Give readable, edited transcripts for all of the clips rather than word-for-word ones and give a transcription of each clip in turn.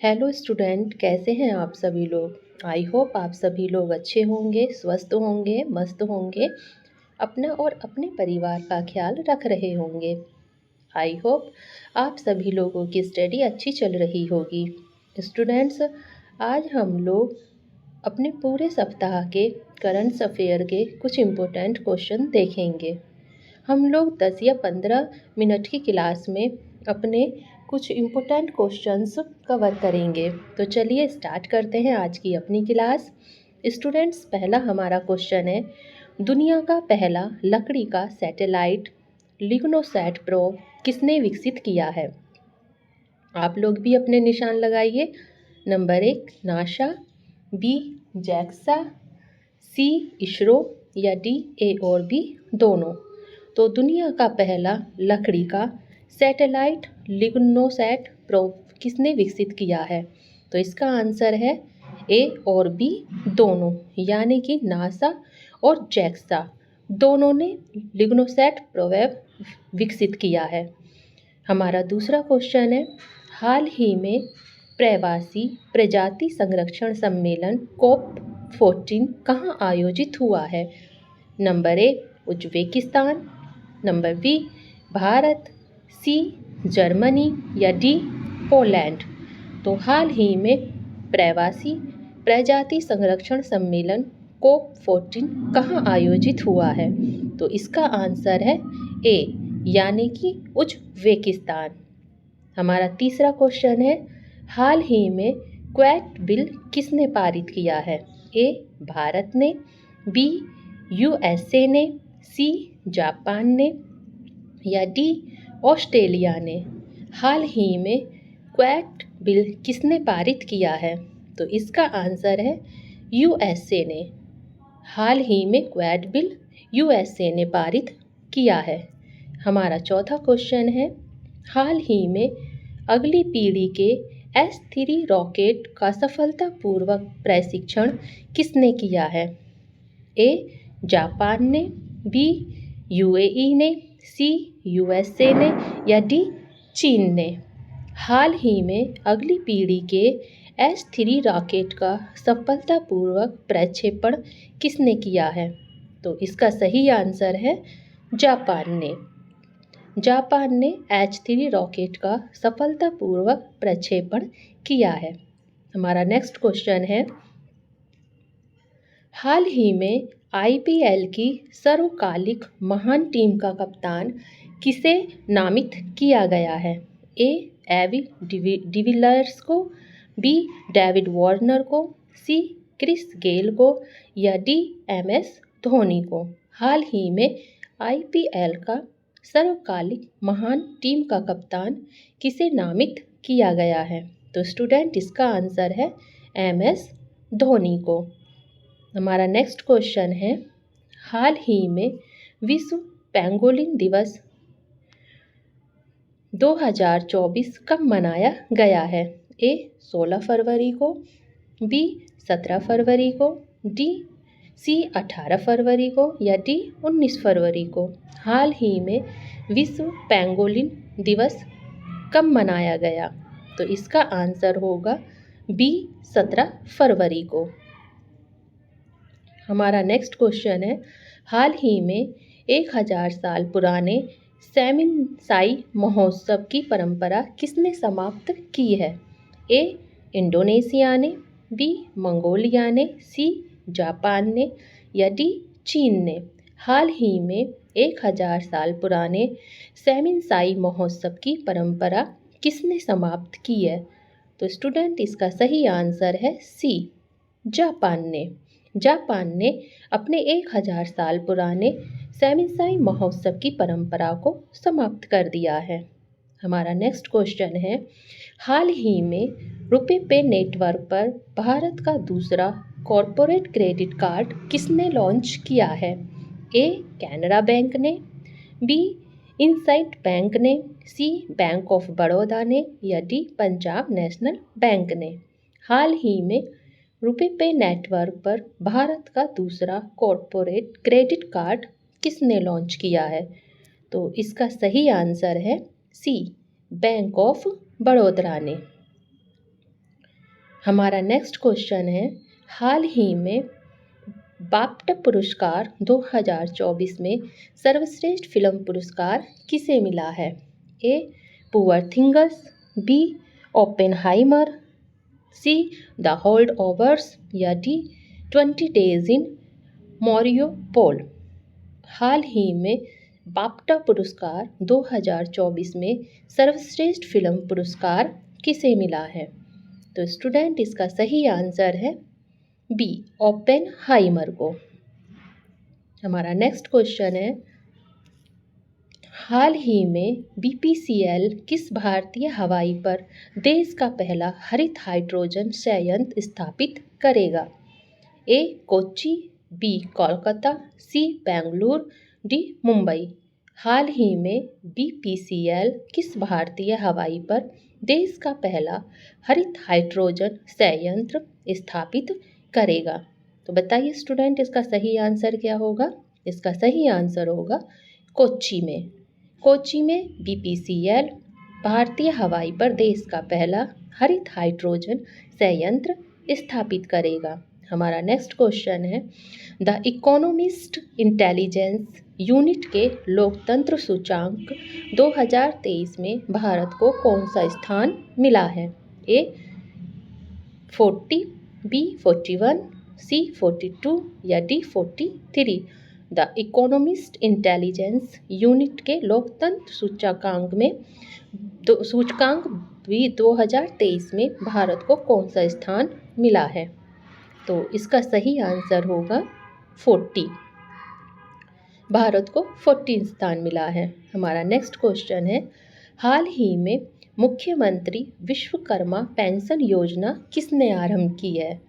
Hello student, कैसे हैं आप सभी लोग। आई होप आप सभी लोग अच्छे होंगे, स्वस्थ होंगे, मस्त होंगे, अपना और अपने परिवार का ख्याल रख रहे होंगे। आई होप आप सभी लोगों की स्टडी अच्छी चल रही होगी। स्टूडेंट्स, आज हम लोग अपने पूरे सप्ताह के करंट अफेयर के कुछ इम्पोर्टेंट क्वेश्चन देखेंगे। हम लोग 10 या 15 मिनट की क्लास में अपने कुछ इम्पोर्टेंट क्वेश्चंस कवर करेंगे। तो चलिए स्टार्ट करते हैं आज की अपनी क्लास। स्टूडेंट्स, पहला हमारा क्वेश्चन है, दुनिया का पहला लकड़ी का सैटेलाइट लिग्नोसैट प्रोब किसने विकसित किया है। आप लोग भी अपने निशान लगाइए। नंबर 1 नासा, बी जैक्सा, सी इसरो या डी ए और बी दोनों। तो दुनिया का पहला लकड़ी का सैटेलाइट लिग्नोसैट प्रोब किसने विकसित किया है। तो इसका आंसर है ए और बी दोनों, यानी कि नासा और जैक्सा दोनों ने लिग्नोसैट प्रोब विकसित किया है। हमारा दूसरा क्वेश्चन है, हाल ही में प्रवासी प्रजाति संरक्षण सम्मेलन COP 14 कहाँ आयोजित हुआ है। Number 1 Uzbekistan, number B Bharat, C Germany या डी पोलैंड। तो हाल ही में प्रवासी प्रजाति संरक्षण सम्मेलन COP 14 कहाँ आयोजित हुआ है। तो इसका आंसर है ए, यानी कि उज्बेकिस्तान। हमारा तीसरा क्वेश्चन है, हाल ही में क्वेट बिल किसने पारित किया है। ए भारत ने, बी यूएसए ने, सी जापान ने या डी ऑस्ट्रेलिया ने। हाल ही में क्वेट बिल किसने पारित किया है। तो इसका आंसर है यूएसए ने। हाल ही में क्वेट बिल यूएसए ने पारित किया है। हमारा चौथा क्वेश्चन है, हाल ही में अगली पीढ़ी के S3 रॉकेट का सफलतापूर्वक प्रशिक्षण किसने किया है। ए जापान ने, बी यूएई ने, सी यूएसए ने या डी चीन ने। हाल ही में अगली पीढ़ी के S3 रॉकेट का सफलतापूर्वक प्रक्षेपण किसने किया है। तो इसका सही आंसर है जापान ने। जापान ने H3 रॉकेट का सफलतापूर्वक प्रक्षेपण किया है। हमारा नेक्स्ट क्वेश्चन है, हाल ही में IPL की सर्वकालिक महान टीम का कप्तान किसे नामित किया गया है। ए एबी डिविलियर्स को, बी डेविड वार्नर को, सी क्रिस गेल को या डी MS धोनी को। हाल ही में IPL का सर्वकालिक महान टीम का कप्तान किसे नामित किया गया है। तो स्टूडेंट, इसका आंसर है MS धोनी को। हमारा नेक्स्ट क्वेश्चन है, हाल ही में विश्व पेंगोलिन दिवस 2024 कब मनाया गया है। ए 16 फरवरी को, बी 17 फरवरी को, सी 18 फरवरी को या डी 19 फरवरी को। हाल ही में विश्व पेंगोलिन दिवस कब मनाया गया। तो इसका आंसर होगा बी 17 फरवरी को। हमारा नेक्स्ट क्वेश्चन है, हाल ही में 1000 साल पुराने सैमिनसाई महोत्सव की परंपरा किसने समाप्त की है। ए इंडोनेशिया ने, बी मंगोलिया ने, सी जापान ने या डी चीन ने। हाल ही में 1000 साल पुराने सैमिनसाई महोत्सव की परंपरा किसने समाप्त की है। तो स्टूडेंट, इसका सही आंसर है सी जापान ने। जापान ने अपने 1000 साल पुराने सैमिनसाई महोत्सव की परंपरा को समाप्त कर दिया है। हमारा नेक्स्ट क्वेश्चन है, हाल ही में रुपे पे नेटवर्क पर भारत का दूसरा कॉरपोरेट क्रेडिट कार्ड किसने लॉन्च किया है। ए कैनरा बैंक ने, बी इनसाइट बैंक ने, सी बैंक ऑफ बड़ौदा ने या डी पंजाब नेशनल बैंक ने। हाल ही में रुपे पे नेटवर्क पर भारत का दूसरा कॉरपोरेट क्रेडिट कार्ड किसने लॉन्च किया है। तो इसका सही आंसर है सी बैंक ऑफ बड़ौदा ने। हमारा नेक्स्ट क्वेश्चन है, हाल ही में बाफ्टा पुरस्कार 2024 में सर्वश्रेष्ठ फिल्म पुरस्कार किसे मिला है? A poor things, B Oppenheimer, C the holdovers या डी 20 डेज इन मॉरियोपोल। हाल ही में बाफ्टा पुरस्कार 2024 में सर्वश्रेष्ठ फिल्म पुरस्कार किसे मिला है? तो स्टूडेंट इसका सही आंसर है बी ओपेनहाइमर को। हमारा नेक्स्ट क्वेश्चन है, हाल ही में बीपीसीएल किस भारतीय हवाई पर देश का पहला हरित हाइड्रोजन संयंत्र स्थापित करेगा? ए कोच्चि, बी कोलकाता, सी बेंगलुरु, डी मुंबई। हाल ही में बीपीसीएल किस भारतीय हवाई पर देश का पहला हरित हाइड्रोजन संयंत्र स्थापित करेगा? तो बताइए स्टूडेंट इसका सही आंसर क्या होगा? इसका सही आंसर होगा कोच्चि में। कोच्चि में बीपीसीएल भारतीय हवाई पर देश का पहला हरित हाइड्रोजन संयंत्र स्थापित करेगा। हमारा नेक्स्ट क्वेश्चन है, द इकोनॉमिस्ट इंटेलिजेंस यूनिट के लोकतंत्र सूचांक 2023 में भारत को कौन सा स्थान मिला है? ए 40, बी 41, सी 42 या D 43। The economist intelligence unit के लोकतंत्र सूचकांक भी 2023 में भारत को कौन सा स्थान मिला है? तो इसका सही आंसर होगा 40। भारत को 14 स्थान मिला है। हमारा नेक्स्ट क्वेश्चन है, हाल ही में मुख्यमंत्री विश्वकर्मा पेंशन योजना किसने आरंभ की है?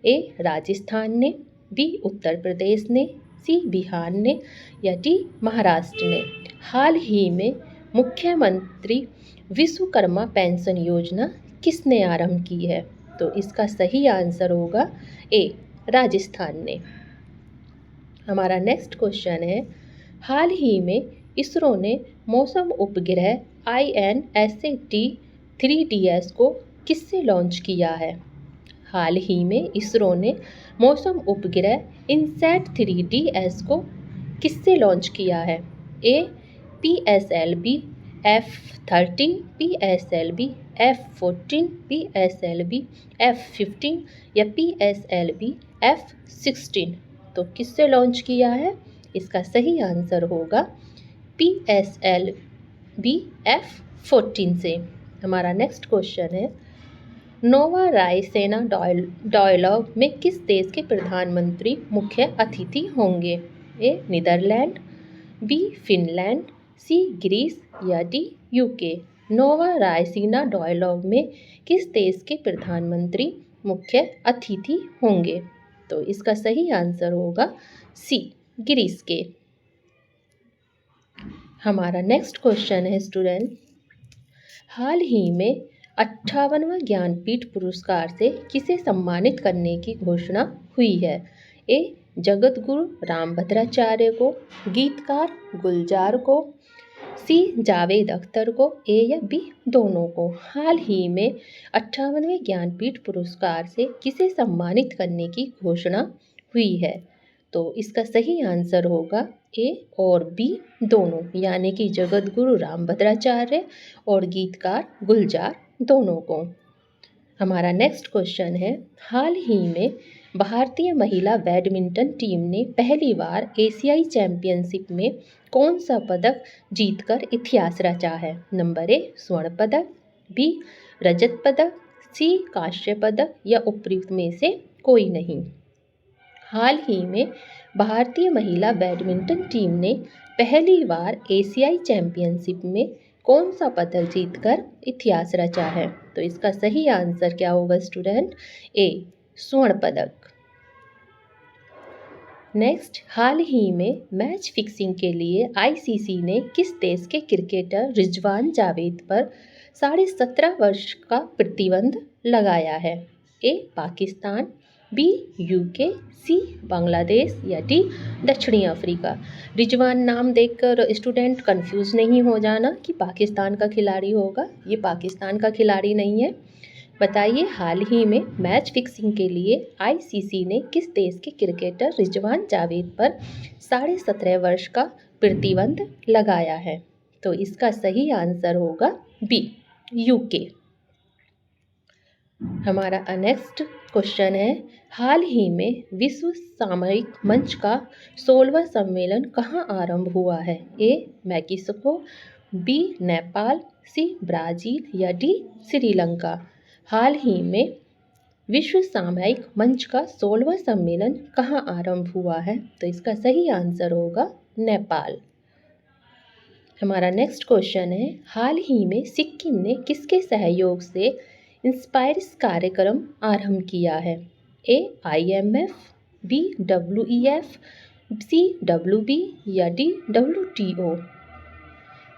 ए राजस्थान ने, बी उत्तर प्रदेश ने, सी बिहार ने या डी महाराष्ट्र ने। हाल ही में मुख्यमंत्री विश्वकर्मा पेंशन योजना किसने आरंभ की है? तो इसका सही आंसर होगा ए राजस्थान ने। हमारा नेक्स्ट क्वेश्चन है, हाल ही में इसरो ने मौसम उपग्रह INSAT 3DS को किससे लॉन्च किया है? हाल ही में इसरो ने मौसम उपग्रह INSAT 3DS को किससे लॉन्च किया है? ए PSLV F13, PSLV F14, PSLV F15 या PSLV F16। तो किससे लॉन्च किया है? इसका सही आंसर होगा PSLV F14 से। हमारा नेक्स्ट क्वेश्चन है, नोवा रायसीना डायलॉग में किस देश के प्रधानमंत्री मुख्य अतिथि होंगे? ए नीदरलैंड, बी फिनलैंड, सी ग्रीस या डी UK। नोवा रायसीना डायलॉग में किस देश के प्रधानमंत्री मुख्य अतिथि होंगे? तो इसका सही आंसर होगा सी ग्रीस के। हमारा नेक्स्ट क्वेश्चन है स्टूडेंट, हाल ही में 58वां ज्ञानपीठ पुरस्कार से किसे सम्मानित करने की घोषणा हुई है? ए जगत गुरु रामभद्राचार्य को, गीतकार गुलजार को, सी जावेद अख्तर को, ए या बी दोनों को। हाल ही में 58वें ज्ञानपीठ पुरस्कार से किसे सम्मानित करने की घोषणा हुई है? तो इसका सही आंसर होगा ए और बी दोनों, यानी कि जगत गुरु रामभद्राचार्य और गीतकार गुलजार दोनों को। हमारा नेक्स्ट क्वेश्चन है, हाल ही में भारतीय महिला बैडमिंटन टीम ने पहली बार एशियाई चैंपियनशिप में कौन सा पदक जीतकर इतिहास रचा है? नंबर ए स्वर्ण पदक, बी रजत पदक, सी कांस्य पदक या उपयुक्त में से कोई नहीं। हाल ही में भारतीय महिला बैडमिंटन टीम ने पहली बार एशियाई चैंपियनशिप में कौन सा पदक जीतकर इतिहास रचा है? तो इसका सही आंसर क्या होगा स्टूडेंट? ए स्वर्ण पदक। नेक्स्ट, हाल ही में मैच फिक्सिंग के लिए ICC ने किस देश के क्रिकेटर रिजवान जावेद पर 17.5 वर्ष का प्रतिबंध लगाया है? ए पाकिस्तान, बी UK, सी बांग्लादेश या डी दक्षिणी अफ्रीका। रिजवान नाम देखकर स्टूडेंट कंफ्यूज नहीं हो जाना कि पाकिस्तान का खिलाड़ी होगा, ये पाकिस्तान का खिलाड़ी नहीं है। बताइए, हाल ही में मैच फिक्सिंग के लिए आईसीसी ने किस देश के क्रिकेटर रिजवान जावेद पर 17.5 वर्ष का प्रतिबंध लगाया है? तो इसका सही आंसर होगा बी, यूके। हमारा नेक्स्ट क्वेश्चन है, हाल ही में विश्व सामरिक मंच का 16वां सम्मेलन कहाँ आरंभ हुआ है? ए, मैक्सिको, बी, नेपाल, सी, ब्राज़ील या डी, श्रीलंका। हाल ही में विश्व सामरिक मंच का 16वां सम्मेलन कहाँ आरंभ हुआ है? तो इसका सही आंसर होगा नेपाल। हमारा नेक्स्ट क्वेश्चन है, हाल ही में सिक्किम ने किसके सहयोग से इंस्पायर्स कार्यक्रम आरंभ किया है? ए, IMF, बी, WEF, सी, WB या डी, WTO।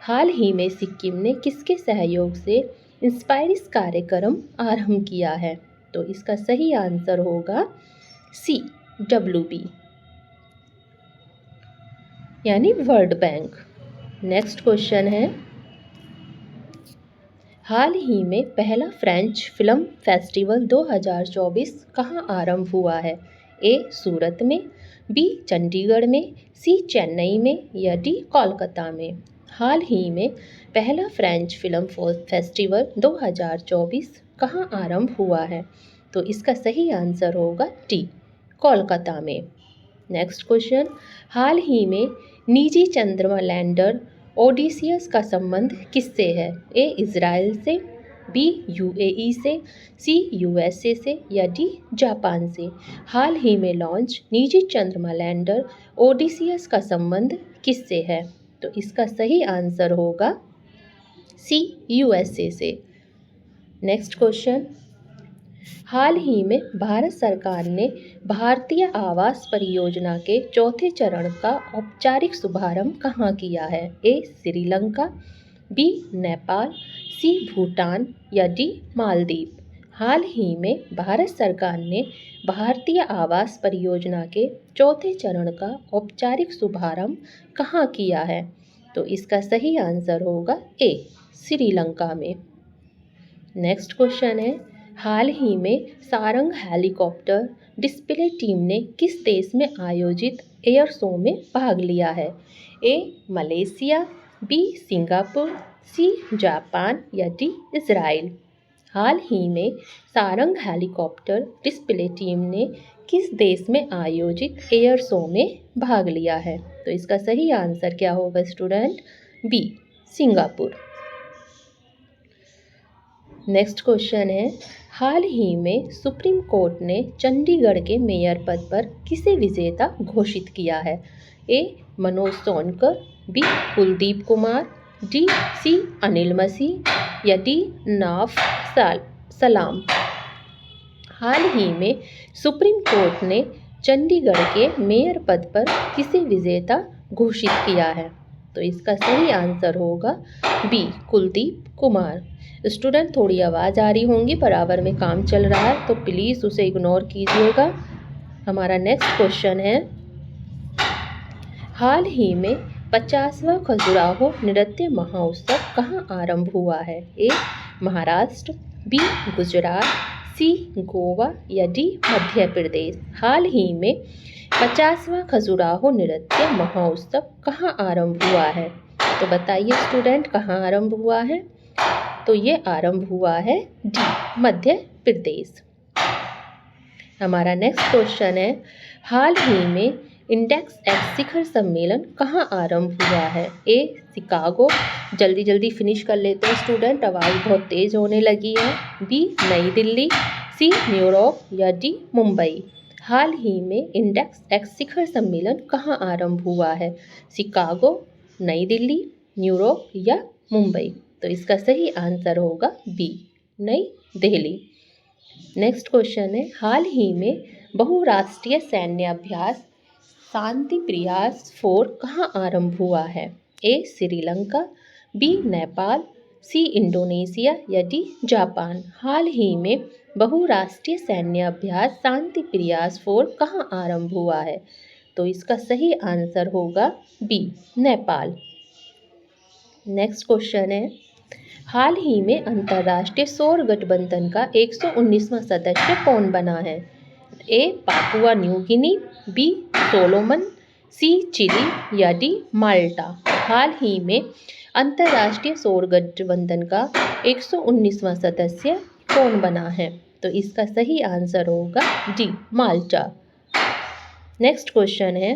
हाल ही में सिक्किम ने किसके सहयोग से इंस्पायर्स कार्यक्रम आरंभ किया है? तो इसका सही आंसर होगा सी, WB यानी वर्ल्ड बैंक। नेक्स्ट क्वेश्चन है, हाल ही में पहला फ्रेंच फिल्म फेस्टिवल 2024 कहाँ आरंभ हुआ है? ए, सूरत में, बी, चंडीगढ़ में, सी, चेन्नई में या डी, कोलकाता में। हाल ही में पहला फ्रेंच फिल्म फेस्टिवल 2024 कहाँ आरंभ हुआ है? तो इसका सही आंसर होगा डी, कोलकाता में। नेक्स्ट क्वेश्चन, हाल ही में निजी चंद्रमा लैंडर ओडिसियस का संबंध किससे है? ए, इजराइल से, बी, UAE से, सी, USA से या डी, जापान से। हाल ही में लॉन्च निजी चंद्रमा लैंडर ओडिसियस का संबंध किससे है? तो इसका सही आंसर होगा सी, USA से। नेक्स्ट क्वेश्चन, हाल ही में भारत सरकार ने भारतीय आवास परियोजना के चौथे चरण का औपचारिक शुभारंभ कहाँ किया है? ए, श्रीलंका, बी, नेपाल, सी, भूटान या डी, मालदीव। हाल ही में भारत सरकार ने भारतीय आवास परियोजना के चौथे चरण का औपचारिक शुभारंभ कहाँ किया है? तो इसका सही आंसर होगा ए, श्रीलंका में। नेक्स्ट क्वेश्चन है, हाल ही में सारंग हेलीकॉप्टर डिस्प्ले टीम ने किस देश में आयोजित एयर शो में भाग लिया है? ए, मलेशिया, बी, सिंगापुर, सी, जापान या डी, इजराइल। हाल ही में सारंग हेलीकॉप्टर डिस्प्ले टीम ने किस देश में आयोजित एयर शो में भाग लिया है? तो इसका सही आंसर क्या होगा student? B, Singapore. Next question है, हाल ही में सुप्रीम कोर्ट ने चंडीगढ़ के मेयर पद पर किसे विजेता घोषित किया है? ए, मनोज सोनकर, बी, कुलदीप कुमार, डी, सी, अनिल मसीह या डी, नवाब सलाम। हाल ही में सुप्रीम कोर्ट ने चंडीगढ़ के मेयर पद पर किसे विजेता घोषित किया है? तो इसका सही आंसर होगा बी, कुलदीप कुमार। स्टूडेंट, थोड़ी आवाज़ आ रही होंगी, बराबर में काम चल रहा है तो प्लीज़ उसे इग्नोर कीजिएगा। हमारा नेक्स्ट क्वेश्चन है, हाल ही में 50वां खजुराहो नृत्य महोत्सव कहाँ आरंभ हुआ है? ए, महाराष्ट्र, बी, गुजरात, सी, गोवा या डी, मध्य प्रदेश। हाल ही में 50वां खजुराहो नृत्य महोत्सव कहाँ आरंभ हुआ है? तो बताइए स्टूडेंट, कहाँ आरंभ हुआ है? तो ये आरंभ हुआ है डी, मध्य प्रदेश। हमारा नेक्स्ट क्वेश्चन है, हाल ही में इंडेक्स एक्स शिखर सम्मेलन कहाँ आरंभ हुआ है? ए, शिकागो, जल्दी जल्दी फिनिश कर लेते हैं स्टूडेंट, आवाज़ बहुत तेज़ होने लगी है। बी, नई दिल्ली, सी, न्यूयॉर्क या डी, मुंबई। हाल ही में इंडेक्स एक्स शिखर सम्मेलन कहाँ आरंभ हुआ है? शिकागो, नई दिल्ली, न्यूयॉर्क या मुंबई। तो इसका सही आंसर होगा बी, नई दिल्ली। नेक्स्ट क्वेश्चन है, हाल ही में बहुराष्ट्रीय सैन्य अभ्यास शांति प्रयास 4 कहाँ आरंभ हुआ है? ए, श्रीलंका, बी, नेपाल, सी, इंडोनेशिया या डी, जापान। हाल ही में बहुराष्ट्रीय सैन्य अभ्यास शांति प्रयास 4 कहाँ आरंभ हुआ है? तो इसका सही आंसर होगा बी, नेपाल। नेक्स्ट क्वेश्चन है, हाल ही में अंतर्राष्ट्रीय सौर गठबंधन का 119वां सदस्य कौन बना है? A Papua New Guinea, B Solomon, C Chile या डी माल्टा। हाल ही में अंतर्राष्ट्रीय सौर गठबंधन का 119वां सदस्य कौन बना है? तो इसका सही आंसर होगा डी माल्टा। नेक्स्ट क्वेश्चन है,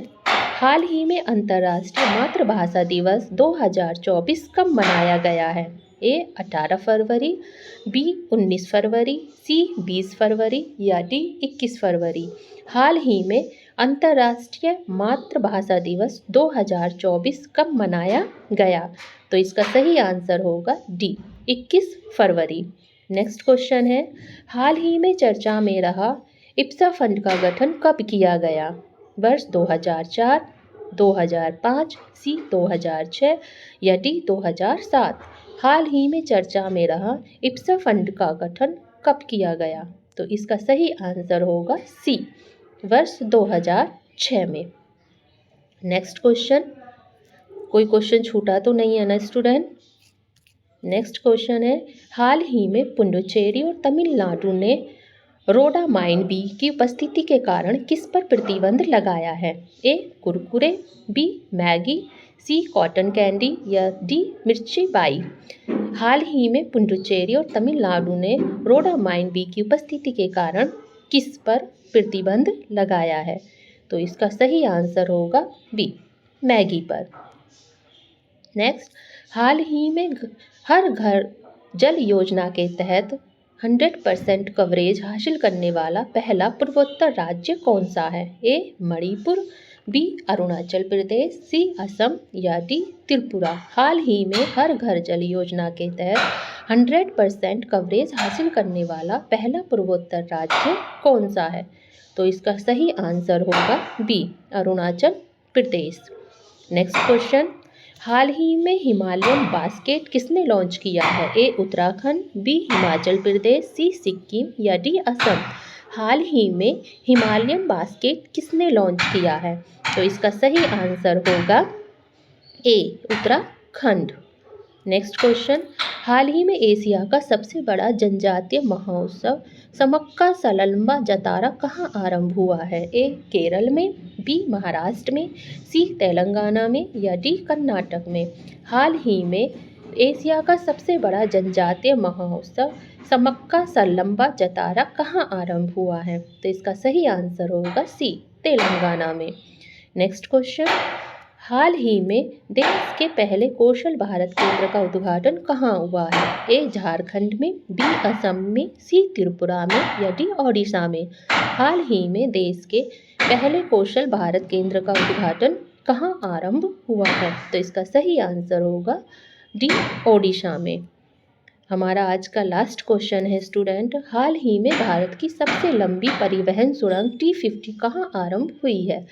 हाल ही में अंतर्राष्ट्रीय मातृभाषा दिवस 2024 कब मनाया गया है? ए 18 फरवरी, बी 19 फरवरी, सी 20 फरवरी या डी 21 फरवरी। हाल ही में अंतर्राष्ट्रीय मातृभाषा दिवस 2024 कब मनाया गया? तो इसका सही आंसर होगा डी 21 फरवरी। नेक्स्ट क्वेश्चन है, हाल ही में चर्चा में रहा इप्सा फंड का गठन कब किया गया? वर्ष 2004, 2005, सी 2006 या डी 2007। हाल ही में चर्चा में रहा इप्सा फंड का गठन कब किया गया? तो इसका सही आंसर होगा सी, वर्ष 2006 में। नेक्स्ट क्वेश्चन, कोई क्वेश्चन छूटा तो नहीं है ना स्टूडेंट? नेक्स्ट क्वेश्चन है, हाल ही में पुडुचेरी और तमिलनाडु ने रोडामाइन बी की उपस्थिति के कारण किस पर प्रतिबंध लगाया है? ए कुरकुरे, बी मैगी, सी कॉटन कैंडी या डी मिर्ची बाई। हाल ही में पुडुचेरी और तमिलनाडु ने रोडामाइन बी की उपस्थिति के कारण किस पर प्रतिबंध लगाया है? तो इसका सही आंसर होगा बी मैगी पर। नेक्स्ट, हाल ही में हर घर जल योजना के तहत 100% कवरेज हासिल करने वाला पहला पूर्वोत्तर राज्य कौन सा है? ए मणिपुर, बी अरुणाचल प्रदेश, सी असम या डी त्रिपुरा। हाल ही में हर घर जल योजना के तहत 100% कवरेज हासिल करने वाला पहला पूर्वोत्तर राज्य कौन सा है? तो इसका सही आंसर होगा B Arunachal Pradesh. Next question, हाल ही में हिमालयन बास्केट किसने लॉन्च किया है? ए उत्तराखंड, बी हिमाचल प्रदेश, सी सिक्किम या डी असम। हाल ही में हिमालयन बास्केट किसने लॉन्च किया है? तो इसका सही आंसर होगा ए उत्तराखंड। नेक्स्ट क्वेश्चन, हाल ही में एशिया का सबसे बड़ा जनजातीय महोत्सव समक्का सालंबा जातरा कहाँ आरंभ हुआ है? ए केरल में, बी महाराष्ट्र में, सी तेलंगाना में या डी कर्नाटक में। हाल ही में एशिया का सबसे बड़ा जनजातीय महोत्सव समक्का सालंबा जातरा कहाँ आरंभ हुआ है? तो इसका सही आंसर होगा सी तेलंगाना में। नेक्स्ट क्वेश्चन, हाल ही में देश के पहले कौशल भारत केंद्र का उद्घाटन कहाँ हुआ है? ए झारखंड में, बी असम में, सी त्रिपुरा में या डी ओडिशा में। हाल ही में देश के पहले कौशल भारत केंद्र का उद्घाटन कहाँ आरंभ हुआ है? तो इसका सही आंसर होगा डी ओडिशा में। हमारा आज का लास्ट क्वेश्चन है स्टूडेंट, हाल ही में भारत की सबसे लंबी परिवहन सुरंग T50 कहाँ आरंभ हुई है?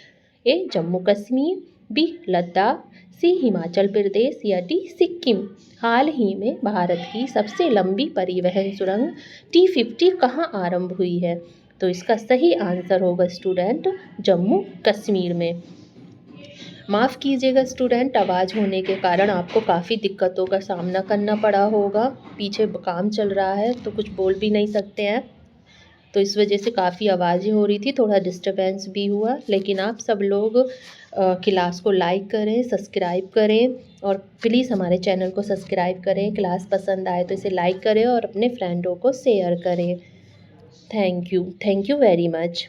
ए जम्मू कश्मीर, बी लद्दाख, सी हिमाचल प्रदेश या डी सिक्किम। हाल ही में भारत की सबसे लंबी परिवहन सुरंग T50 कहाँ आरंभ हुई है? तो इसका सही आंसर होगा स्टूडेंट जम्मू कश्मीर में। माफ़ कीजिएगा स्टूडेंट, आवाज़ होने के कारण आपको काफ़ी दिक्कतों का सामना करना पड़ा होगा। पीछे काम चल रहा है तो कुछ बोल भी नहीं सकते हैं, तो इस वजह से काफ़ी आवाज़ें हो रही थी, थोड़ा डिस्टर्बेंस भी हुआ। लेकिन आप सब लोग क्लास को लाइक करें, सब्सक्राइब करें और प्लीज़ हमारे चैनल को सब्सक्राइब करें। क्लास पसंद आए तो इसे लाइक करें और अपने फ्रेंडों को शेयर करें। Thank you very much.